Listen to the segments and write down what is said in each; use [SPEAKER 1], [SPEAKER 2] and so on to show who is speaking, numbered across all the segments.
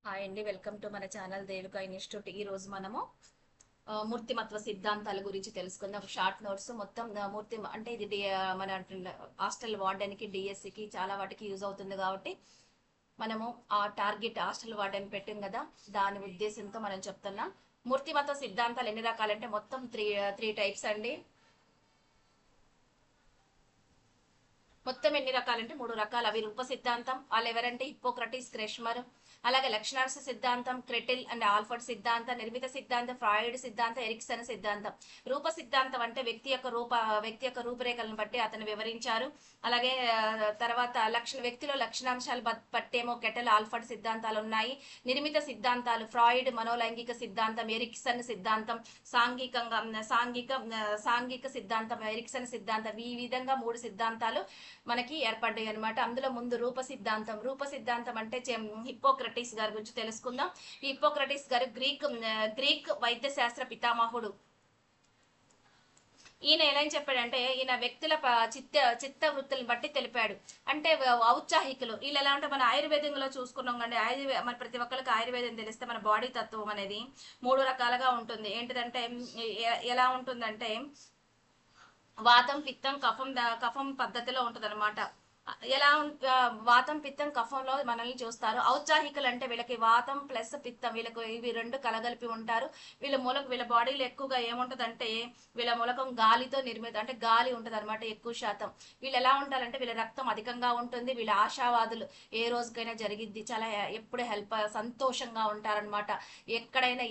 [SPEAKER 1] Hi అండి, welcome to మన channel Devika institute. ఈ రోజు మనము మూర్తిమత్వ సిద్ధాంతాల గురించి తెలుసుకుందాం. షార్ట్ నోట్స్ మొత్తం మూర్తి అంటే ఇది మన హాస్టల్ వార్డెన్కి డిఎస్సికి చాలా వాటికి యూజ్ అవుతుంది కాబట్టి మనము ఆ టార్గెట్ హాస్టల్ వార్డెన్ పెట్టాం కదా, దాని ఉద్దేశంతో మనం చెప్తున్నాం. మూర్తిమత్వ సిద్ధాంతాలు ఎన్ని రకాలంటే మొత్తం త్రీ టైప్స్ అండి. మొత్తం ఎన్ని రకాలంటే మూడు రకాలు. అవి రూప సిద్ధాంతం, వాళ్ళు ఎవరంటే హిప్పోక్రటీస్, క్రెష్మర్. అలాగే లక్షణాంశ సిద్ధాంతం, క్రెటిల్ అండ్ ఆల్ఫర్డ్ సిద్ధాంతం. నిర్మిత సిద్ధాంతం, ఫ్రాయిడ్ సిద్ధాంతం, ఎరిక్సన్ సిద్ధాంతం. రూప సిద్ధాంతం అంటే వ్యక్తి యొక్క రూపురేఖలను బట్టి అతను వివరించారు. అలాగే తర్వాత వ్యక్తిలో లక్షణాంశాలు బట్టేమో కెటల్, ఆల్ఫర్డ్ సిద్ధాంతాలు ఉన్నాయి. నిర్మిత సిద్ధాంతాలు ఫ్రాయిడ్, మనోలైంగిక సిద్ధాంతం, ఎరిక్సన్ సిద్ధాంతం, సాంఘిక సిద్ధాంతం, ఎరిక్సన్ సిద్ధాంతం. ఈ విధంగా మూడు సిద్ధాంతాలు మనకి ఏర్పడ్డాయి అనమాట. అందులో ముందు రూప సిద్ధాంతం అంటే హిప్పోక్రటీస్ గారి గురించి తెలుసుకుందాం. ఈ హిప్పోక్రటీస్ గారు గ్రీక్ వైద్య శాస్త్ర పితామహుడు. ఈయన ఎలా చెప్పాడంటే, ఈయన వ్యక్తుల చిత్త వృత్తులను బట్టి తెలిపాడు. అంటే ఔత్సాహికులు వీళ్ళు ఎలా అంటే, మన ఆయుర్వేదంలో చూసుకున్నాం కండి. మన ప్రతి ఒక్కరికి ఆయుర్వేదం తెలిస్తే మన బాడీ తత్వం అనేది మూడు రకాలుగా ఉంటుంది. ఏంటిదంటే ఎలా ఉంటుందంటే, వాతం, పిత్తం, కఫం పద్ధతిలో ఉంటది అనమాట. ఎలా వాతం, పిత్తం, కఫంలో మనల్ని చూస్తారు. ఔత్సాహికులు అంటే వీళ్ళకి వాతం ప్లస్ పిత్తం, వీళ్ళకి ఇవి రెండు కలగలిపి ఉంటారు. వీళ్ళ బాడీలో ఎక్కువగా ఏముంటదంటే, వీళ్ళ మూలకం గాలితో నిర్మిత, అంటే గాలి ఉంటది అనమాట ఎక్కువ శాతం. వీళ్ళు ఎలా ఉంటారంటే, వీళ్ళ రక్తం అధికంగా ఉంటుంది. వీళ్ళ ఆశావాదులు, ఏ రోజుకైనా జరిగిద్ది, చాలా ఎప్పుడు సంతోషంగా ఉంటారనమాట. ఎక్కడైనా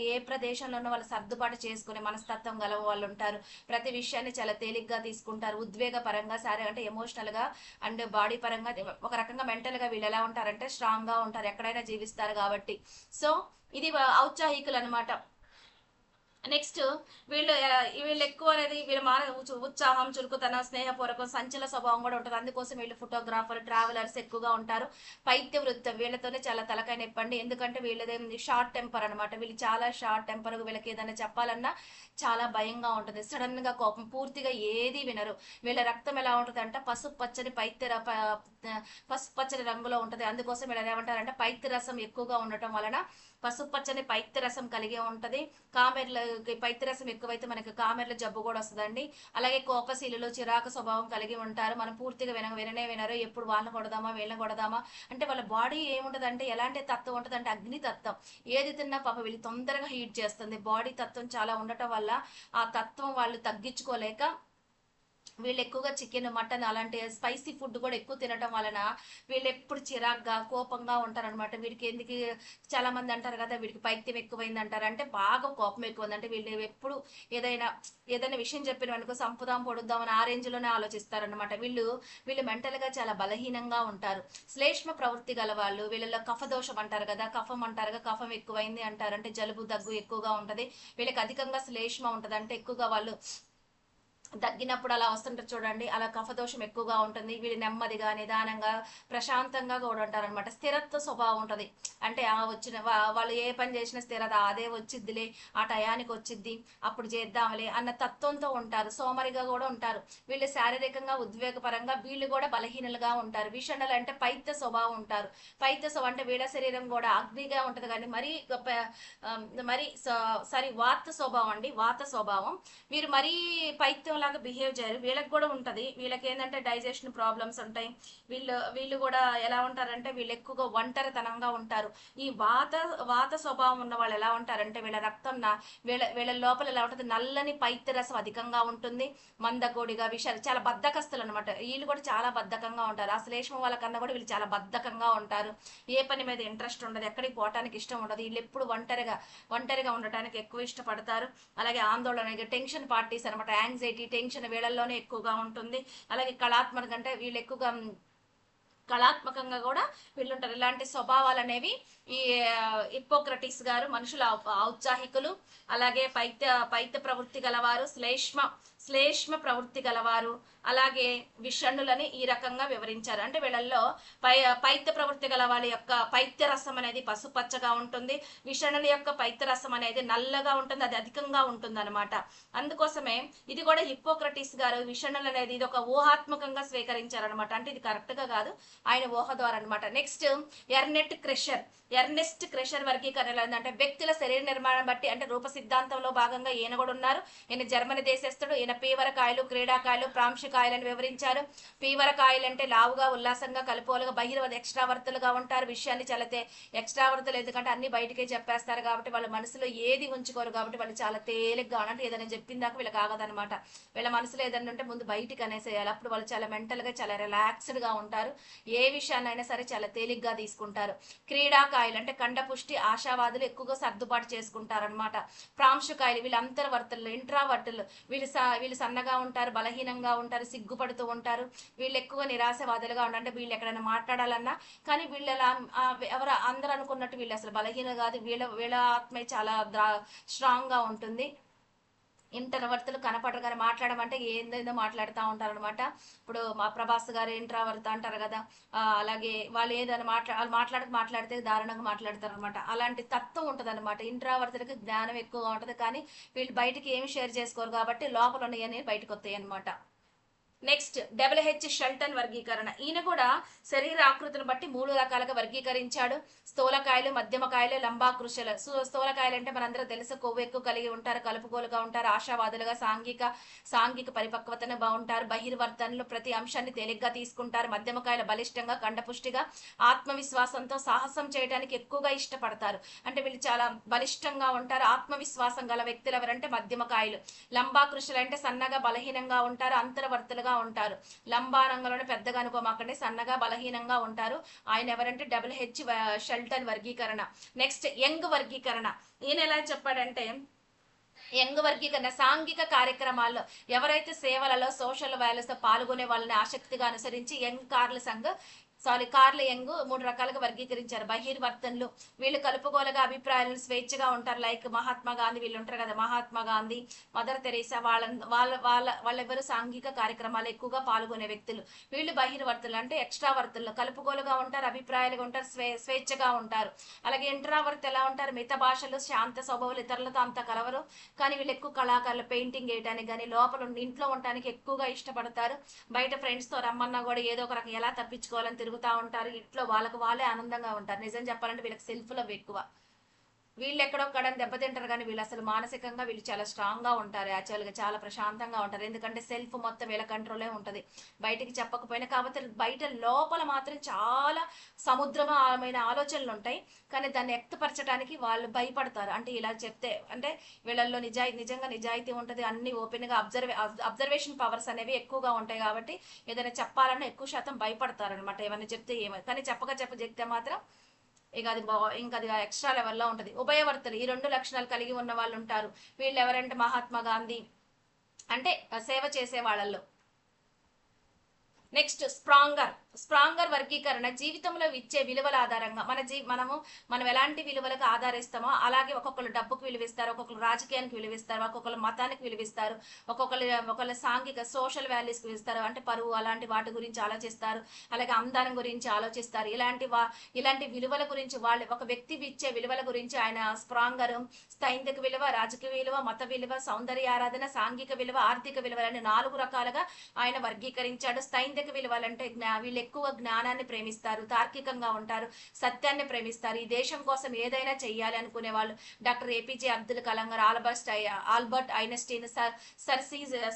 [SPEAKER 1] ఏ ప్రదేశంలోనూ వాళ్ళు సర్దుబాటు చేసుకునే మనస్తత్వం గల వాళ్ళు ఉంటారు. ప్రతి విషయాన్ని చాలా తేలిగ్గా తీసుకుంటారు. ఉద్వేగ పరంగా, సరే అంటే ఎమోషనల్ గా అండ్ బాడీ పరంగా, ఒక రకంగా మెంటల్ గా వీళ్ళు ఎలా ఉంటారంటే స్ట్రాంగ్ గా ఉంటారు, ఎక్కడైనా జీవిస్తారు కాబట్టి. సో ఇది ఔత్సాహికులు అనమాట. నెక్స్ట్ వీళ్ళు ఎక్కువ అనేది వీళ్ళ ఉత్సాహం, చురుకుతనం, స్నేహపూర్వకం, సంచల స్వభావం కూడా ఉంటుంది. అందుకోసం వీళ్ళు ఫోటోగ్రాఫర్, ట్రావెలర్స్ ఎక్కువగా ఉంటారు. పైత్య వృత్తం వీళ్ళతోనే చాలా తలకాయ నొప్పండి. ఎందుకంటే వీళ్ళది షార్ట్ టెంపర్ అనమాట. వీళ్ళు చాలా షార్ట్ టెంపర్. వీళ్ళకి ఏదైనా చెప్పాలన్నా చాలా భయంగా ఉంటుంది. సడన్ గా కోపం, పూర్తిగా ఏది వినరు. వీళ్ళ రక్తం ఎలా ఉంటుంది అంటే పసుపు పచ్చని పసుపు పచ్చని రంగులో ఉంటది. అందుకోసం వీళ్ళు ఏమంటారంటే పైత్య రసం ఎక్కువగా ఉండటం వలన పసుపు పచ్చని పైత్య రసం కలిగి ఉంటది. పైత్య రసం ఎక్కువైతే మనకి కామెర్ల జబ్బు కూడా వస్తుందండి. అలాగే కోపశీలులు, చిరాకు స్వభావం కలిగి ఉంటారు. మనం పూర్తిగా వినరు. ఎప్పుడు వాళ్ళని కొడదామా వీళ్ళని కొడదామా అంటే, వాళ్ళ బాడీ ఏముంటది అంటే, ఎలాంటి తత్వం ఉంటది అంటే అగ్ని తత్వం. ఏది తిన్నా పాప వీళ్ళు తొందరగా హీట్ చేస్తుంది. బాడీ తత్వం చాలా ఉండటం వల్ల ఆ తత్వం వాళ్ళు తగ్గించుకోలేక వీళ్ళు ఎక్కువగా చికెన్, మటన్ అలాంటి స్పైసీ ఫుడ్ కూడా ఎక్కువ తినటం వలన వీళ్ళు ఎప్పుడు చిరాగ్గా, కోపంగా ఉంటారనమాట. వీడికి ఎందుకు, చాలా మంది అంటారు కదా వీడికి పైత్యం ఎక్కువైంది అంటారు. అంటే బాగా కోపం ఎక్కువైంది అంటే, వీళ్ళు ఎప్పుడు ఏదైనా ఏదైనా విషయం చెప్పిన అనుకో సంపుదాం పొడుద్దాం అని ఆ రేంజ్ లోనే ఆలోచిస్తారనమాట. వీళ్ళు మెంటల్ గా చాలా బలహీనంగా ఉంటారు. శ్లేష్మ ప్రవృత్తి గల వాళ్ళు, వీళ్ళలో కఫదోషం అంటారు కదా, కఫం అంటారు కదా, కఫం ఎక్కువైంది అంటారు. అంటే జలుబు, దగ్గు ఎక్కువగా ఉంటది. వీళ్ళకి అధికంగా శ్లేష్మ ఉంటది. అంటే ఎక్కువగా వాళ్ళు దగ్గినప్పుడు అలా వస్తుంటారు చూడండి, అలా కఫదోషం ఎక్కువగా ఉంటుంది. వీళ్ళు నెమ్మదిగా, నిదానంగా, ప్రశాంతంగా కూడా ఉంటారనమాట. స్థిరత్వ స్వభావం ఉంటుంది. అంటే ఆ వచ్చిన వాళ్ళు ఏ పని చేసినా స్థిరత, అదే వచ్చిద్దిలే, ఆ టయానికి వచ్చిద్ది, అప్పుడు చేద్దాంలే అన్న తత్వంతో ఉంటారు. సోమరిగా కూడా ఉంటారు. వీళ్ళు శారీరకంగా, ఉద్వేగపరంగా వీళ్ళు కూడా బలహీనలుగా ఉంటారు. విషణలు అంటే పైత్య స్వభావం ఉంటారు. పైత్య స్వభావం అంటే వీళ్ళ శరీరం కూడా అగ్నిగా ఉంటది, కానీ మరీ మరి వాత స్వభావం అండి, వాత స్వభావం. వీరు మరీ పైత్యం లాగా బిహేవ్ చేయరు. వీళ్ళకి కూడా ఉంటది. వీళ్ళకి ఏంటంటే డైజెషన్ ప్రాబ్లమ్స్ ఉంటాయి. వీళ్ళు కూడా ఎలా ఉంటారంటే, వీళ్ళు ఎక్కువగా ఒంటరితనంగా ఉంటారు. ఈ వాత స్వభావం ఉన్న వాళ్ళు ఎలా ఉంటారంటే, వీళ్ళ రక్తం వీళ్ళ లోపల ఎలా ఉంటుంది, నల్లని పైత్య రసం అధికంగా ఉంటుంది. మందకోడిగా, విషాలు, చాలా బద్ధకస్తులు అనమాట. వీళ్ళు కూడా చాలా బద్ధకంగా ఉంటారు. ఆ శ్లేష్మ వాళ్ళ కన్నా కూడా వీళ్ళు చాలా బద్ధకంగా ఉంటారు. ఏ పని మీద ఇంట్రెస్ట్ ఉండదు, ఎక్కడికి పోవటానికి ఇష్టం ఉండదు. వీళ్ళు ఎప్పుడు ఒంటరిగా ఉండటానికి ఎక్కువ ఇష్టపడతారు. అలాగే ఆందోళన, టెన్షన్ పార్టీస్ అనమాట. యాంగ్జైటీ, టెన్షన్ వీళ్ళల్లోనే ఎక్కువగా ఉంటుంది. అలాగే కళాత్మక అంటే వీళ్ళు ఎక్కువగా కళాత్మకంగా కూడా వీళ్ళుంటారు. ఇలాంటి స్వభావాలు అనేవి ఈ హిప్పోక్రటీస్ గారు మనుషుల ఔత్సాహికులు, అలాగే పైత్య ప్రవృత్తి గలవారు, శ్లేష్మ ప్రవృత్తి గలవారు, అలాగే విషణులని ఈ రకంగా వివరించారు. అంటే వీళ్ళల్లో పైత్య ప్రవృత్తి గల వాళ్ళ యొక్క పైత్య రసం అనేది పసుపచ్చగా ఉంటుంది. విషణుల యొక్క పైత్య రసం అనేది నల్లగా ఉంటుంది, అది అధికంగా ఉంటుంది అనమాట. అందుకోసమే ఇది కూడా హిప్పోక్రటీస్ గారు విషణులు అనేది ఇది ఒక ఊహాత్మకంగా స్వీకరించారనమాట. అంటే ఇది కరెక్ట్ గా కాదు, ఆయన ఊహ ద్వారా అనమాట. Next Ernst Kretschmer. Ernst Kretschmer వర్గీకరణలో ఏంటంటే వ్యక్తుల శరీర నిర్మాణం బట్టి, అంటే రూప సిద్ధాంతంలో భాగంగా ఈయన కూడా ఉన్నారు. ఈయన జర్మనీ దేశస్థుడు. ఈయన పీవరకాయలు, క్రీడాకాయలు, ప్రాంశకాయలు అని వివరించారు. పీవరకాయలు అంటే లావుగా, ఉల్లాసంగా, కలుపులుగా, ఎక్స్ట్రావర్తులుగా ఉంటారు. విషయాన్ని చాలా ఎక్స్ట్రావర్తులు ఎందుకంటే అన్ని బయటకే చెప్పేస్తారు కాబట్టి వాళ్ళ మనసులో ఏది ఉంచుకోరు కాబట్టి వాళ్ళు చాలా తేలిగ్గా, అంటే ఏదైనా చెప్పిందాక వీళ్ళకి ఆగదనమాట. వీళ్ళ మనసులో ఏదైనా ఉంటే ముందు బయటికి అనేసేయాలి. అప్పుడు వాళ్ళు చాలా మెంటల్ గా చాలా రిలాక్స్డ్ గా ఉంటారు. ఏ విషయాన్నైనా సరే చాలా తేలిగ్గా తీసుకుంటారు. క్రీడాకాయలు అంటే కండపుష్టి, ఆశావాదులు, ఎక్కువగా సర్దుబాటు చేసుకుంటారనమాట. ప్రాంశకాయలు వీళ్ళు అంతర్వర్తులు, ఇంట్రావర్తులు. వీళ్ళు సన్నగా ఉంటారు, బలహీనంగా ఉంటారు, సిగ్గుపడుతూ ఉంటారు. వీళ్ళు ఎక్కువ నిరాశవాదులుగా ఉంటారు. అంటే వీళ్ళు ఎక్కడైనా మాట్లాడాలన్నా కానీ వీళ్ళు ఎవరు అందరూ అనుకున్నట్టు వీళ్ళు అసలు బలహీన కాదు. వీళ్ళ ఆత్మ చాలా స్ట్రాంగ్ గా ఉంటుంది. ఇంటర్వర్తులు కనపడరు కానీ మాట్లాడమంటే ఏందేందో మాట్లాడుతూ ఉంటారు అనమాట. ఇప్పుడు మా ప్రభాస్ గారు ఇంట్రావర్త అంటారు కదా, అలాగే వాళ్ళు ఏదైనా వాళ్ళు మాట్లాడితే దారుణంగా మాట్లాడతారు అనమాట. అలాంటి తత్వం ఉంటుంది అనమాట. ఇంట్రావర్తులకి జ్ఞానం ఎక్కువగా ఉంటుంది కానీ వీళ్ళు బయటికి ఏమి షేర్ చేసుకోరు కాబట్టి లోపల ఉన్నాయని బయటకు వస్తాయి అనమాట. నెక్స్ట్ డబ్ల్యూహెచ్ షెల్టన్ వర్గీకరణ. ఈయన కూడా శరీర ఆకృతిని బట్టి 3 రకాలుగా వర్గీకరించాడు. స్థూలకాయలు, మధ్యమకాయలు, లంబాకృషులు. స్థూలకాయలు అంటే మనందరూ తెలుసు, కొవ్వు ఎక్కువ కలిగి ఉంటారు, కలుపుగోలుగా ఉంటారు, ఆశావాదులుగా, సాంఘిక పరిపక్వతను బాగుంటారు, బహిర్వర్తనలు, ప్రతి అంశాన్ని తేలిగ్గా తీసుకుంటారు. మధ్యమకాయలు బలిష్టంగా, కండపుష్టిగా, ఆత్మవిశ్వాసంతో సాహసం చేయడానికి ఎక్కువగా ఇష్టపడతారు. అంటే వీళ్ళు చాలా బలిష్టంగా ఉంటారు, ఆత్మవిశ్వాసం గల వ్యక్తులు ఎవరంటే మధ్యమకాయలు. లంబాకృషులు అంటే సన్నగా, బలహీనంగా ఉంటారు, అంతర్వర్తులుగా ఉంటారు. లంబారంగంలోనే పెద్దగా అనుకోమాకండి, సన్నగా బలహీనంగా ఉంటారు. ఆయన ఎవరంటే డబ్ల్యూహెచ్ షెల్టన్ వర్గీకరణ. నెక్స్ట్ యంగ్ వర్గీకరణ. ఈయన ఎలా చెప్పాడంటే యంగ్ వర్గీకరణ సాంఘిక కార్యక్రమాల్లో ఎవరైతే సేవలలో సోషల్ వాల్యూస్ పాల్గొనే వాళ్ళని ఆసక్తిగా అనుసరించి కార్ల యంగ్ 3 రకాలుగా వర్గీకరించారు. బహిర్వర్తనలు వీళ్ళు కలుపుగోలుగా, అభిప్రాయాలను స్వేచ్ఛగా ఉంటారు. లైక్ మహాత్మా గాంధీ వీళ్ళు ఉంటారు కదా, మహాత్మా గాంధీ, మదర్ తెరీసా, వాళ్ళెవరు సాంఘిక కార్యక్రమాలు ఎక్కువగా పాల్గొనే వ్యక్తులు. వీళ్ళు బహిర్వర్తనలు అంటే ఎక్స్ట్రావర్తనలు, కలుపుగోలుగా ఉంటారు, అభిప్రాయాలుగా ఉంటారు, స్వేచ్ఛగా ఉంటారు. అలాగే ఇంట్రావర్త్ ఎలా ఉంటారు, మిత భాషలు, శాంత స్వభావాలు, ఇతరులతో అంత కలవరు కానీ వీళ్ళు ఎక్కువ కళాకారులు, పెయింటింగ్ వేయడానికి కానీ లోపల ఇంట్లో ఉండడానికి ఎక్కువగా ఇష్టపడతారు. బయట ఫ్రెండ్స్ తో రమ్మన్నా కూడా ఏదో ఒక రకం ఎలా తప్పించుకోవాలని తిరుగుతూ ఉంటారు. ఇంట్లో వాళ్ళే ఆనందంగా ఉంటారు. నిజం చెప్పాలంటే వీళ్ళకి సెల్ఫ్ లవ్ ఎక్కువ. వీళ్ళు ఎక్కడో కడని దెబ్బతింటారు కానీ వీళ్ళు అసలు మానసికంగా వీళ్ళు చాలా స్ట్రాంగ్ గా ఉంటారు. యాక్చువల్గా చాలా ప్రశాంతంగా ఉంటారు. ఎందుకంటే సెల్ఫ్ మొత్తం వీళ్ళ కంట్రోలే ఉంటది. బయటికి చెప్పకపోయినా కాబట్టి బయట లోపల మాత్రం చాలా సముద్రమైన ఆలోచనలు ఉంటాయి కానీ దాన్ని వ్యక్తపరచడానికి వాళ్ళు భయపడతారు. అంటే ఇలా చెప్తే అంటే వీళ్ళల్లో నిజంగా నిజాయితీ ఉంటుంది. అన్ని ఓపెన్ గా అబ్జర్వేషన్ పవర్స్ అనేవి ఎక్కువగా ఉంటాయి కాబట్టి ఏదైనా చెప్పాలన్నా ఎక్కువ శాతం భయపడతారు అనమాట. ఏమైనా చెప్తే కానీ చెప్తే మాత్రం ఇక ఇంకా అది ఎక్స్ట్రా లెవెల్లో ఉంటుంది. ఉభయవర్తలు ఈ 2 లక్షణాలు కలిగి ఉన్న వాళ్ళు ఉంటారు. వీళ్ళు ఎవరంటే మహాత్మా గాంధీ అంటే సేవ చేసే వాళ్ళల్లో. నెక్స్ట్ స్ట్రాంగర్ వర్గీకరణ జీవితంలో ఇచ్చే విలువల ఆధారంగా మనం ఎలాంటి విలువలకు ఆధారిస్తామో అలాగే ఒక్కొక్కరు డబ్బుకు విలువిస్తారు, ఒక్కొక్కరు రాజకీయానికి విలువిస్తారు, ఒక్కొక్కరు మతానికి విలువిస్తారు, ఒకళ్ళ సాంఘిక సోషల్ వాల్యూస్ విలువిస్తారు. అంటే పరువు అలాంటి వాటి గురించి ఆలోచిస్తారు. అలాగే అందానం గురించి ఆలోచిస్తారు. ఇలాంటి విలువల గురించి వాళ్ళు ఒక వ్యక్తి ఇచ్చే విలువల గురించి ఆయన స్ట్రాంగర్ స్థైందిక విలువ, రాజకీయ విలువ, మత విలువ, సౌందర్య ఆరాధన, సాంఘిక విలువ, ఆర్థిక విలువలని 4 రకాలుగా ఆయన వర్గీకరించాడు. స్థైందిక విలువలంటే వీళ్ళు ఎక్కువ జ్ఞానాన్ని ప్రేమిస్తారు, తార్కికంగా ఉంటారు, సత్యాన్ని ప్రేమిస్తారు, ఈ దేశం కోసం ఏదైనా చెయ్యాలి అనుకునే వాళ్ళు. డాక్టర్ ఏపీజే అబ్దుల్ కలాం గారు, Albert Einstein, sir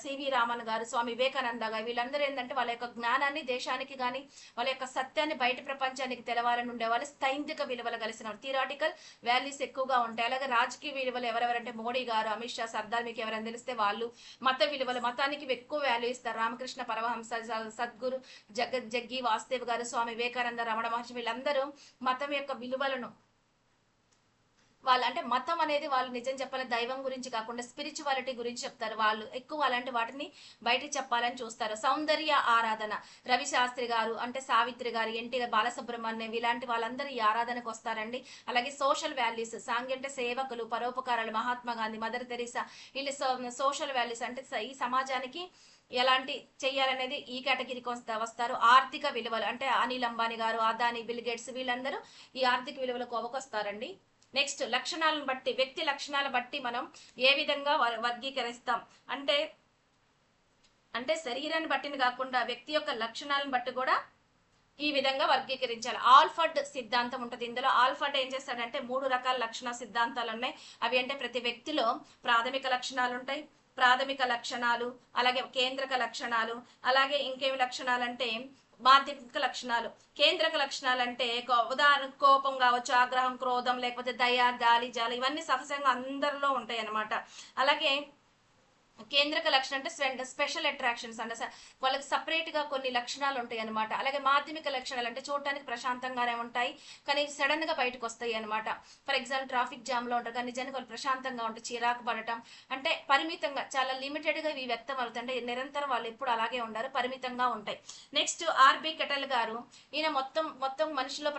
[SPEAKER 1] CV Raman గారు, స్వామి వివేకానంద గారు, వీళ్ళందరూ ఏంటంటే వాళ్ళ యొక్క జ్ఞానాన్ని దేశానికి కానీ వాళ్ళ యొక్క సత్యాన్ని బయట ప్రపంచానికి తెలవాలని ఉండేవాళ్ళు. స్థైందిక విలువలు కలిసిన థియరాటికల్ వాల్యూస్ ఎక్కువగా ఉంటాయి. అలాగే రాజకీయ విలువలు ఎవరెవరంటే మోడీ గారు, అమిత్ షా, సర్దార్ మీకు ఎవరైనా తెలిస్తే వాళ్ళు. మత విలువలు మతానికి ఎక్కువ వాల్యూ ఇస్తారు. రామకృష్ణ పరమహంస, సద్గురు జగ్గి వాసుదేవ్ గారు, స్వామి వివేకానంద, రమణ మహర్షి వీళ్ళందరూ మతం యొక్క విలువలను అంటే మతం అనేది వాళ్ళు నిజం చెప్పాలి దైవం గురించి కాకుండా స్పిరిచువాలిటీ గురించి చెప్తారు. వాళ్ళు ఎక్కువ అలాంటి వాటిని బయటకు చెప్పాలని చూస్తారు. సౌందర్య ఆరాధన రవి శాస్త్రి గారు, అంటే సావిత్రి గారు, ఎన్టీఆర్, బాలసుబ్రహ్మణ్యం ఇలాంటి వాళ్ళందరూ ఈ ఆరాధనకు వస్తారండి. అలాగే సోషల్ వాల్యూస్ అంటే సేవకులు, పరోపకారాలు, మహాత్మా గాంధీ, మదర్ తెరీసా వీళ్ళు సోషల్ వాల్యూస్ అంటే ఈ సమాజానికి ఎలాంటి చెయ్యాలనేది ఈ కేటగిరీకి వస్తారు. ఆర్థిక విలువలు అంటే అనిల్ అంబానీ గారు, అదాని, బిల్ గేట్స్ వీళ్ళందరూ ఈ ఆర్థిక విలువల కోవకొస్తారండి. నెక్స్ట్ లక్షణాలను బట్టి, వ్యక్తి లక్షణాలను బట్టి మనం ఏ విధంగా వర్గీకరిస్తాం అంటే శరీరాన్ని బట్టిని కాకుండా వ్యక్తి యొక్క లక్షణాలను బట్టి కూడా ఈ విధంగా వర్గీకరించాలి. ఆల్ఫర్డ్ సిద్ధాంతం ఉంటది. ఇందులో ఆల్ఫర్డ్ ఏం చేస్తాడంటే 3 రకాల లక్షణ సిద్ధాంతాలు ఉన్నాయి. అవి అంటే ప్రతి వ్యక్తిలో ప్రాథమిక లక్షణాలు ఉంటాయి. ప్రాథమిక లక్షణాలు, అలాగే కేంద్రక లక్షణాలు, అలాగే ఇంకేమి లక్షణాలంటే మాధ్యమిక లక్షణాలు. కేంద్రక లక్షణాలంటే ఉదాహరణకు కోపం కావచ్చు, ఆగ్రహం, క్రోధం, లేకపోతే దయ, గాలి, జాలి, ఇవన్నీ సహజంగా అందరిలో ఉంటాయి అన్నమాట. అలాగే కేంద్రక లక్షణం అంటే స్పెషల్ అట్రాక్షన్స్ అంటే వాళ్ళకి సపరేట్ గా కొన్ని లక్షణాలు ఉంటాయి అనమాట. అలాగే మాధ్యమిక లక్షణాలు అంటే చూడటానికి ప్రశాంతంగానే ఉంటాయి, కానీ సడన్ గా బయటకు వస్తాయి అనమాట. ఫర్ ఎగ్జాంపుల్ ట్రాఫిక్ జామ్ లో ఉంటారు, కానీ నిజానికి వాళ్ళు ప్రశాంతంగా ఉంటాయి. చిరాకు పడటం అంటే పరిమితంగా, చాలా లిమిటెడ్ గా ఇవి వ్యక్తం అవుతాయి. అంటే నిరంతరం వాళ్ళు ఎప్పుడు అలాగే ఉండారు, పరిమితంగా ఉంటాయి. నెక్స్ట్ ఆర్బి కెటల్ గారు, ఈయన మొత్తం మనిషిలో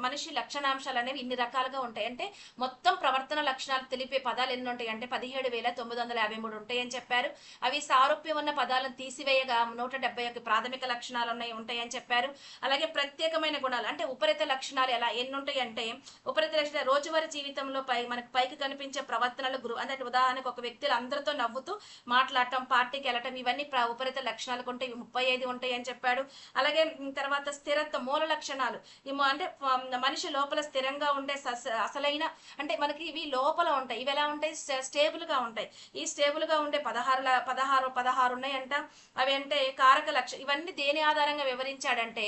[SPEAKER 1] మనిషి లక్షణాంశాలు అనేవి ఇన్ని రకాలుగా ఉంటాయి. అంటే మొత్తం ప్రవర్తన లక్షణాలు తెలిపే పదాలు ఎన్ని ఉంటాయి అంటే 17,953 ఉంటాయి అని చెప్పారు. అవి సారూప్యం ఉన్న పదాలను తీసివేయగా 171 ప్రాథమిక లక్షణాలు ఉంటాయని చెప్పారు. అలాగే ప్రత్యేకమైన గుణాలు అంటే ఉపరిత లక్షణాలు ఎన్ని ఉంటాయి అంటే, ఉపరిత లక్షణాలు రోజువారీ జీవితంలో మనకు పైకి కనిపించే ప్రవర్తనలు అంటే ఉదాహరణకు ఒక వ్యక్తులు అందరితో నవ్వుతూ మాట్లాడటం, పార్టీకి వెళ్ళటం, ఇవన్నీ ఉపరిత లక్షణాలకు ఉంటాయి. 35 ఉంటాయి అని చెప్పాడు. అలాగే తర్వాత స్థిరత్వం, మూల లక్షణాలు, అంటే మనిషి లోపల స్థిరంగా ఉండే అసలైన అంటే మనకి ఇవి లోపల ఉంటాయి. ఇవి ఎలా ఉంటాయి? స్టేబుల్ గా ఉంటాయి. ఈ స్టేబుల్ గా ఉండే 16 ఉన్నాయంట. అవి అంటే కారక ఇవన్నీ దేని ఆధారంగా వివరించాడంటే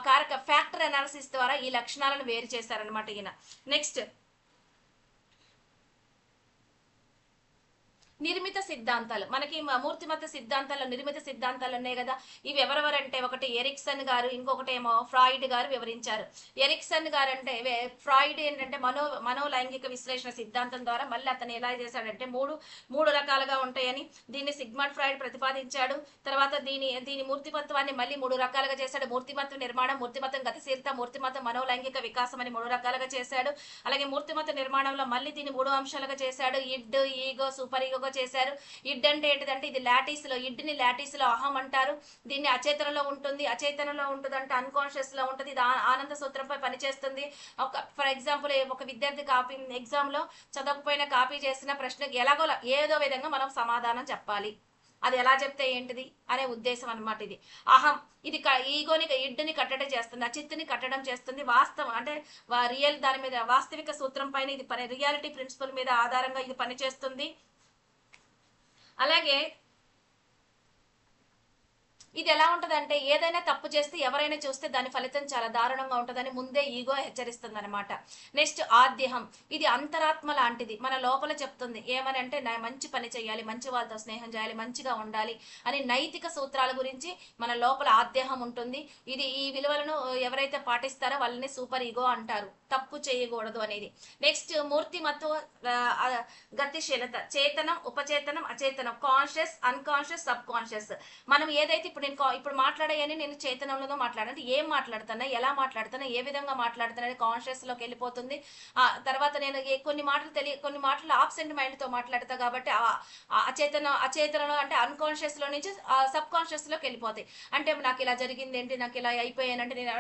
[SPEAKER 1] కారక ఫ్యాక్టర్ అనాలిసిస్ ద్వారా ఈ లక్షణాలను వేరు చేశారనమాట ఈయన. నెక్స్ట్ నిర్మిత సిద్ధాంతాలు. మనకి మూర్తిమత్త సిద్ధాంతాలు, నిర్మిత సిద్ధాంతాలు ఉన్నాయి కదా. ఇవి ఎవరెవరంటే ఒకటి ఎరిక్సన్ గారు, ఇంకొకటి ఏమో ఫ్రాయిడ్ గారు వివరించారు. ఎరిక్సన్ గారు అంటే ఫ్రాయిడ్ ఏంటంటే మనోలైంగిక విశ్లేషణ సిద్ధాంతం ద్వారా మళ్ళీ అతను ఎలా చేశాడంటే మూడు రకాలుగా ఉంటాయని దీన్ని సిగ్మండ్ ఫ్రాయిడ్ ప్రతిపాదించాడు. తర్వాత దీని మూర్తిమత్వాన్ని మళ్ళీ 3 రకాలుగా చేశాడు. మూర్తిమత్వ నిర్మాణం, మూర్తిమత్వం గతిశీలత, మూర్తిమత్వం మనోలైంగిక వికాసం అని 3 రకాలుగా చేశాడు. అలాగే మూర్తిమత్వ నిర్మాణంలో మళ్ళీ దీన్ని 3 అంశాలుగా చేశాడు. ఇడ్, ఈగో, సూపర్ ఈగోగా చేశారు. ఇడ్ అంటే ఏంటిదంటే ఇది ఇడ్ని లాటిస్ లో అహం అంటారు. దీన్ని అచేతనలో ఉంటుంది. అచేతనలో ఉంటుంది అంటే అన్కాన్షియస్ లో ఉంటుంది. ఇది ఆనంద సూత్రంపై పనిచేస్తుంది. ఫర్ ఎగ్జాంపుల్ ఒక విద్యార్థి ఎగ్జామ్ లో చదవకపోయినా కాపీ చేసిన ప్రశ్నకి ఏదో విధంగా మనం సమాధానం చెప్పాలి. అది ఎలా చెప్తే ఏంటిది అనే ఉద్దేశం అనమాట. ఇది అహం, ఇది ఇడ్ని కట్టడం చేస్తుంది, అచిత్తుని కట్టడం చేస్తుంది. వాస్తవం అంటే దాని మీద వాస్తవిక సూత్రం పైన ఇది రియాలిటీ ప్రిన్సిపల్ మీద ఆధారంగా ఇది పనిచేస్తుంది. అలాగే ఇది ఎలా ఉంటదంటే ఏదైనా తప్పు చేస్తే ఎవరైనా చూస్తే దాని ఫలితం చాలా దారుణంగా ఉంటుందని ముందే ఈగో హెచ్చరిస్తుంది అనమాట. నెక్స్ట్ ఆద్యహం, ఇది అంతరాత్మ లాంటిది. మన లోపల చెప్తుంది ఏమని అంటే మంచి పని చేయాలి, మంచి వాళ్ళతో స్నేహం చేయాలి, మంచిగా ఉండాలి అని నైతిక సూత్రాల గురించి మన లోపల ఆద్యహం ఉంటుంది. ఈ విలువలను ఎవరైతే పాటిస్తారో వాళ్ళని సూపర్ ఈగో అంటారు, తప్పు చేయకూడదు అనేది. నెక్స్ట్ మూర్తిమత్వ గతిశీలత, చేతనం, ఉపచేతనం, అచేతనం, కాన్షియస్, అన్కాన్షియస్, సబ్ కాన్షియస్. మనం ఏదైతే ఇప్పుడు మాట్లాడాయని నేను చేతనంలో మాట్లాడాను, ఏం మాట్లాడుతున్నా, ఎలా మాట్లాడుతున్నా, ఏ విధంగా మాట్లాడుతున్నా కాన్షియస్ లోకి వెళ్ళిపోతుంది. తర్వాత నేను కొన్ని మాటలు ఆబ్సెంట్ మైండ్ తో మాట్లాడతా కాబట్టి అచేతనం అంటే అన్కాన్షియస్ లో నుంచి సబ్ కాన్షియస్ లోకి వెళ్ళిపోతాయి. అంటే నాకు ఇలా జరిగింది ఏంటి, నాకు ఇలా అయిపోయానంటే నేను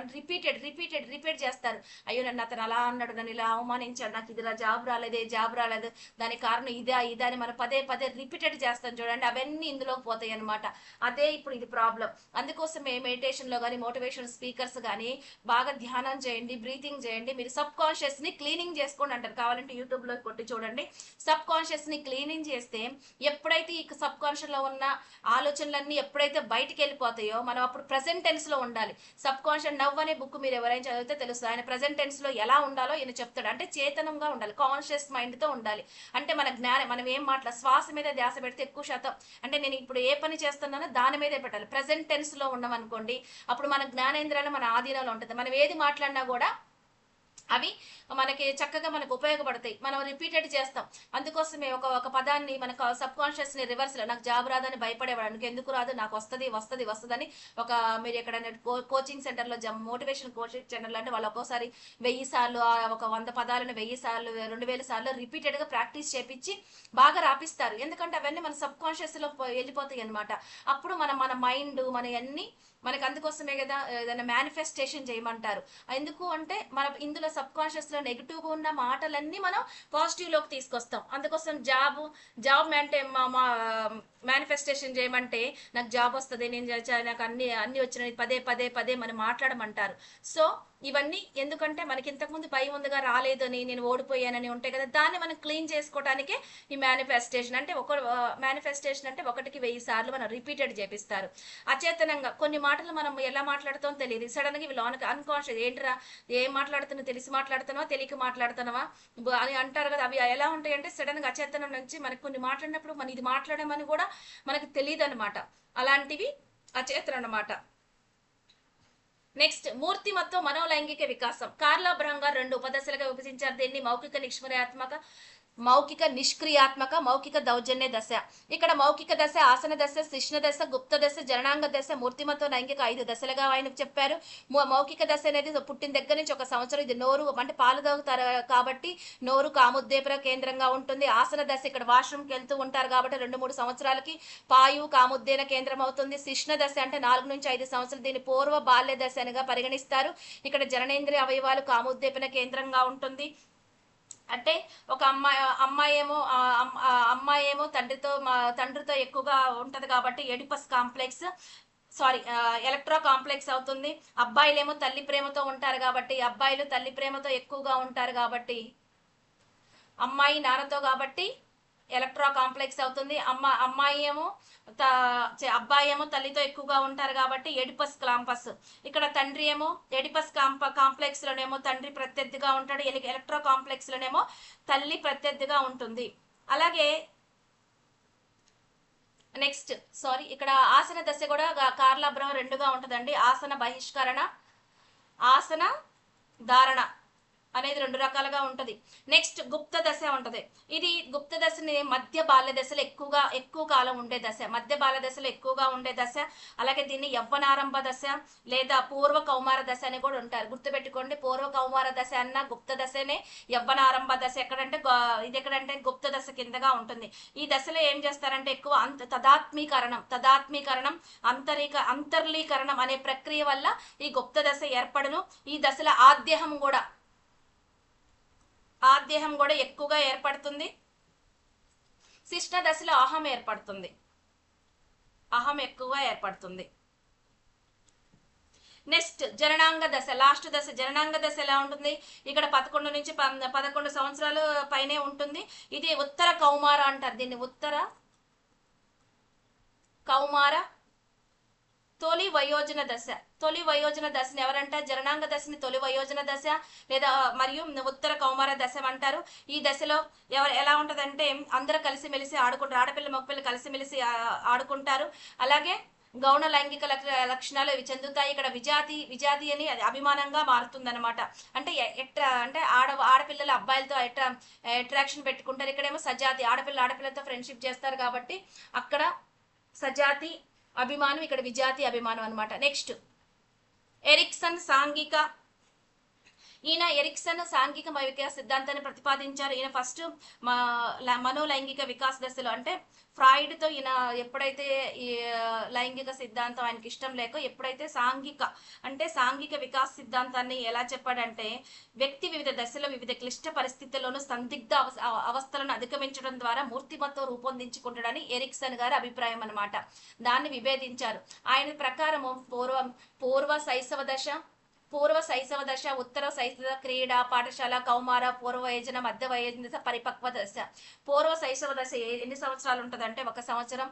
[SPEAKER 1] రిపీట్ చేస్తారు. అయ్యో నన్ను అతను అలా అన్నాడు, నన్ను ఇలా అవమానించాడు, నాకు ఇది జాబ్ రాలేదు, దానికి కారణం ఇదా అని మనం పదే రిపీటెడ్ చేస్తాం చూడండి, అవన్నీ ఇందులోకి పోతాయి అనమాట. అదే ఇప్పుడు ఇది ప్రాబ్లం. అందుకోసమే మెడిటేషన్ లో కానీ మోటివేషన్ స్పీకర్స్ కానీ బాగా ధ్యానం చేయండి, బ్రీతింగ్ చేయండి. మీరు సబ్ కాన్షియస్ ని క్లీనింగ్ చేసుకోండి అంటారు. కావాలంటే యూట్యూబ్ లో కొట్టి చూడండి. సబ్ కాన్షియస్ ని క్లీనింగ్ చేస్తే ఎప్పుడైతే ఈ సబ్ కాన్షియస్ లో ఉన్న ఆలోచనలన్నీ ఎప్పుడైతే బయటికి వెళ్ళిపోతాయో మనం అప్పుడు ప్రెసెంట్ టెన్స్ లో ఉండాలి. సబ్ కాన్షియస్ నవ్ అనే బుక్ మీరు ఎవరైనా చదివితే తెలుస్తుంది. ఆయన ప్రెసెంట్ టెన్స్ లో ఎలా ఉండాలో ఈయన చెప్తాడు. అంటే చేతనంగా ఉండాలి, కాన్షియస్ మైండ్ తో ఉండాలి. అంటే మన జ్ఞానం, మనం ఏం శ్వాస మీద ధ్యాస పెడితే ఎక్కువ శాతం అంటే నేను ఇప్పుడు ఏ పని చేస్తున్నానో దాని మీదే పెట్టాలి. ప్రెసెంట్ టెన్స్ లో ఉన్నాం అనుకోండి, అప్పుడు మన జ్ఞానేంద్రాలు మన ఆధీనంలో ఉంటుంది. మనం ఏది మాట్లాడినా కూడా అవి మనకి చక్కగా మనకు ఉపయోగపడతాయి. మనం రిపీటెడ్ చేస్తాం. అందుకోసమే ఒక పదాన్ని మనకు సబ్ కాన్షియస్ ని రివర్స్ లో నాకు జాబ్ రాదని భయపడేవాడు, ఎందుకు రాదు, నాకు వస్తుంది అని మీరు ఎక్కడైనా కోచింగ్ సెంటర్ లో మోటివేషన్ కోచింగ్ సెంటర్ లో అంటే వాళ్ళు ఒక్కోసారి 1000 సార్లు ఒక 100 పదాలను 1000 సార్లు 2000 సార్లు రిపీటెడ్ గా ప్రాక్టీస్ చేపించి బాగా రాపిస్తారు. ఎందుకంటే అవన్నీ మన సబ్ కాన్షియస్ లో వెళ్ళిపోతాయి అనమాట. అప్పుడు మన మైండ్ మన అన్ని మనకి అందుకోసమే కదా ఏదైనా మేనిఫెస్టేషన్ చేయమంటారు. ఎందుకు అంటే ఇందులో సబ్ కాన్షియస్ లో నెగిటివ్ గా ఉన్న మాటలన్నీ మనం పాజిటివ్ లోకి తీసుకొస్తాం. అందుకోసం జాబ్ అంటే మా మేనిఫెస్టేషన్ చేయమంటే నాకు జాబ్ వస్తుంది, నేను నాకు అన్ని వచ్చినాయి, పదే పదే పదే మనం మాట్లాడమంటారు. సో ఇవన్నీ ఎందుకంటే మనకి ఇంతకుముందు భయం ఉందిగా, రాలేదని, నేను ఓడిపోయానని ఉంటాయి కదా, దాన్ని మనం క్లీన్ చేసుకోవడానికే ఈ మేనిఫెస్టేషన్. అంటే మేనిఫెస్టేషన్ అంటే 1,1000 సార్లు మనం రిపీటెడ్ చేపిస్తారు. అచేతనంగా కొన్ని మాటలు మనం ఎలా మాట్లాడుతామో తెలియదు, సడన్ గా లోనకి అన్కాన్షియస్, ఏంట్రా ఏం మాట్లాడుతున్నావు, తెలిసి మాట్లాడుతున్నావా తెలియక మాట్లాడుతున్నావా అని అంటారు కదా, అవి ఎలా ఉంటాయి అంటే సడన్ గా అచేతనం నుంచి మనకి కొన్ని మాట్లాడినప్పుడు మనం ఇది మాట్లాడమని కూడా మనకి తెలియదు అనమాట. అలాంటివి అచేతనం అనమాట. నెక్స్ట్ మూర్తిమత్వ మనోలైంగిక వికాసం. కార్లా బ్రహ్మ గారు 2 ఉపదశలుగా విభజించారు దీన్ని. మౌఖిక నిష్క్రియాత్మక, మౌఖిక దౌర్జన్య దశ. ఇక్కడ మౌఖిక దశ, ఆసన దశ, శిష్ణ దశ, గుప్త దశ, జననాంగ దశ, మూర్తిమత్వ లైంగిక 5 దశలుగా ఆయన చెప్పారు. మౌఖిక దశ అనేది పుట్టిన దగ్గర నుంచి 1 సంవత్సరం, ఇది నోరు అంటే పాలు తాగుతారు కాబట్టి నోరు కాముద్దేపర కేంద్రంగా ఉంటుంది. ఆసన దశ ఇక్కడ వాష్రూమ్కి వెళ్తూ ఉంటారు కాబట్టి 2-3 సంవత్సరాలకి పాయు కాముద్దేన కేంద్రం అవుతుంది. శిష్ణ దశ అంటే 4 నుంచి 5 సంవత్సరాలు, దీన్ని పూర్వ బాల్య దశ అనిగా పరిగణిస్తారు. ఇక్కడ జననేంద్రియ అవయవాలు కాముద్దేపన కేంద్రంగా ఉంటుంది. అంటే ఒక అమ్మాయి ఏమో తండ్రితో ఎక్కువగా ఉంటది కాబట్టి ఎడిపస్ కాంప్లెక్స్, సారీ ఎలక్ట్రా కాంప్లెక్స్ అవుతుంది. అబ్బాయిలేమో తల్లి ప్రేమతో ఉంటారు కాబట్టి, అబ్బాయిలు తల్లి ప్రేమతో ఎక్కువగా ఉంటారు కాబట్టి, అమ్మాయి నాన్నతో కాబట్టి ఎలక్ట్రా కాంప్లెక్స్ అవుతుంది. అబ్బాయి ఏమో తల్లితో ఎక్కువగా ఉంటారు కాబట్టి ఎడిపస్ క్లాంపస్. ఇక్కడ తండ్రి ఏమో ఎడిపస్ కాంప్లెక్స్ లోనేమో తండ్రి ప్రత్యర్థిగా ఉంటాడు, ఎలక్ట్రో కాంప్లెక్స్ లోనేమో తల్లి ప్రత్యర్థిగా ఉంటుంది. అలాగే నెక్స్ట్ ఇక్కడ ఆసన దశ కూడా కార్లా బ్రహ్మ 2గా ఉంటుందండి. ఆసన బహిష్కరణ, ఆసన ధారణ అనేది 2 రకాలుగా ఉంటది. నెక్స్ట్ గుప్త దశ ఉంటది. ఇది గుప్త దశని మధ్య బాల్య దశలో ఎక్కువ కాలం ఉండే దశ, మధ్య బాల్య దశలో ఎక్కువగా ఉండే దశ. అలాగే దీన్ని యవ్వనారంభ దశ లేదా పూర్వ కౌమార దశ అని కూడా ఉంటారు. గుర్తుపెట్టుకోండి, పూర్వ కౌమార దశ అన్న గుప్త దశనే, యవ్వనారంభ దశ ఎక్కడంటే గుప్త దశ కిందగా ఉంటుంది. ఈ దశలో ఏం చేస్తారంటే ఎక్కువ తదాత్మీకరణం అంతర్లీకరణం అనే ప్రక్రియ వల్ల ఈ గుప్త దశ ఏర్పడును. ఈ దశలో ఆద్యహం కూడా ఎక్కువగా ఏర్పడుతుంది. శిష్ణ దశలో అహం ఏర్పడుతుంది, అహం ఎక్కువగా ఏర్పడుతుంది. నెక్స్ట్ జననాంగ దశ, లాస్ట్ దశ. జననాంగ దశ ఎలా ఉంటుంది? ఇక్కడ 11 నుంచి 11 సంవత్సరాలు పైనే ఉంటుంది. ఇది ఉత్తర కౌమార అంటారు దీన్ని, ఉత్తర కౌమార తొలి వయోజన దశ. తొలి వయోజన దశని ఎవరంటారు? జననాంగ దశని తొలి వయోజన దశ లేదా మరియు ఉత్తర కౌమార దశ అంటారు. ఈ దశలో ఎలా ఉంటదంటే అందరూ కలిసిమెలిసి ఆడుకుంటారు, ఆడపిల్ల మగపిల్ల కలిసిమెలిసి ఆడుకుంటారు. అలాగే గౌణ లైంగిక లక్షణాలు ఇవి చెందుతాయి. ఇక్కడ విజాతి అని అది అభిమానంగా మారుతుందన్నమాట. అంటే అంటే ఆడపిల్లలు అబ్బాయిలతో అట్రాక్షన్ పెట్టుకుంటారు. ఇక్కడేమో సజాతి, ఆడపిల్లలతో ఫ్రెండ్షిప్ చేస్తారు కాబట్టి అక్కడ సజాతి అభిమానం, ఇక్కడ విజాతి అభిమానం అనమాట. నెక్స్ట్ ఎరిక్సన్ సాంఘిక వికాస సిద్ధాంతాన్ని ప్రతిపాదించారు. ఈయన ఫస్ట్ మనోలైంగిక వికాస దశలో, అంటే ఫ్రాయిడ్ తో ఈయన ఎప్పుడైతే ఈ లైంగిక సిద్ధాంతం ఆయనకి ఇష్టం లేక ఎప్పుడైతే సాంఘిక వికాస సిద్ధాంతాన్ని ఎలా చెప్పాడంటే, వ్యక్తి వివిధ దశలో వివిధ క్లిష్ట పరిస్థితుల్లోనూ సందిగ్ధ అవస్థలను అధిగమించడం ద్వారా మూర్తిమత్వం రూపొందించుకుంటాడని ఎరిక్సన్ గారి అభిప్రాయం అనమాట. దాన్ని విభేదించారు. ఆయన ప్రకారము పూర్వ శైశవ దశ, ఉత్తర శైశవ క్రీడా పాఠశాల, కౌమార, పూర్వ వయోజన, మధ్య వయోజన దశ, పరిపక్వ దశ. పూర్వ శైశవ దశ ఎన్ని సంవత్సరాలు ఉంటుందంటే 1 సంవత్సరం.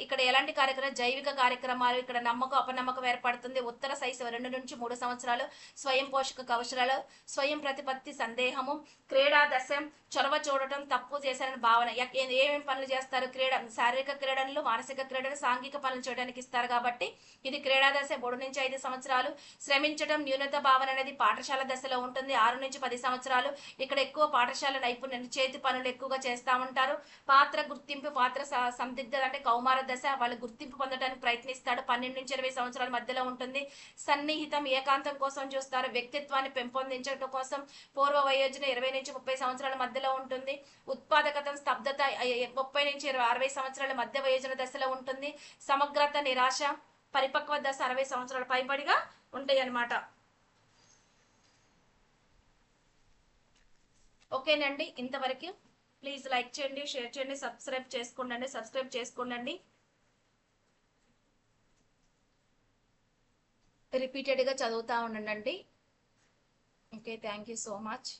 [SPEAKER 1] ఇక్కడ ఎలాంటి జైవిక కార్యక్రమాలు, ఇక్కడ నమ్మకం అపనమ్మకం ఏర్పడుతుంది. ఉత్తర శైశవ 2 నుంచి 3 సంవత్సరాలు, స్వయం పోషక కౌశలాలు, స్వయం ప్రతిపత్తి, సందేహము. క్రీడా దశ చొరవ చూడటం, తప్పు చేశారని భావన. ఏమేమి పనులు చేస్తారు? శారీరక క్రీడలు, మానసిక క్రీడలు, సాంఘిక పనులు చేయడానికి ఇస్తారు కాబట్టి ఇది క్రీడా దశ 3 నుంచి 5 సంవత్సరాలు. శ్రమించడం, న్యూనత భావన అనేది పాఠశాల దశలో ఉంటుంది 6 నుంచి 10 సంవత్సరాలు. ఇక్కడ ఎక్కువ పాఠశాల నైపుణ్యం, చేతి పనులు ఎక్కువగా చేస్తూ ఉంటారు. పాత్ర గుర్తింపు, పాత్ర సందిగ్ధత అంటే కౌమార దశ, వాళ్ళు గుర్తింపు పొందడానికి ప్రయత్నిస్తాడు. 12 నుంచి 20 సంవత్సరాల మధ్యలో ఉంటుంది. సన్నిహితం, ఏకాంతం కోసం చూస్తారు. వ్యక్తిత్వాన్ని పెంపొందించడం కోసం పూర్వ వయోజన 20 నుంచి 30 సంవత్సరాల మధ్యలో ఉంటుంది. ఉత్పాదకత, స్తబ్దత 30 నుంచి 60 సంవత్సరాల మధ్య వయోజన దశలో ఉంటుంది. సమగ్రత, నిరాశ, పరిపక్వ దశ 60 సంవత్సరాల పైబడిగా ఉంటాయి అన్నమాట. ఓకేనండి, ఇంతవరకు. ప్లీజ్ లైక్ చేయండి, షేర్ చేయండి, సబ్స్క్రైబ్ చేసుకోండి. రిపీటెడ్గా చదువుతూ ఉండండి. Okay, thank you so much.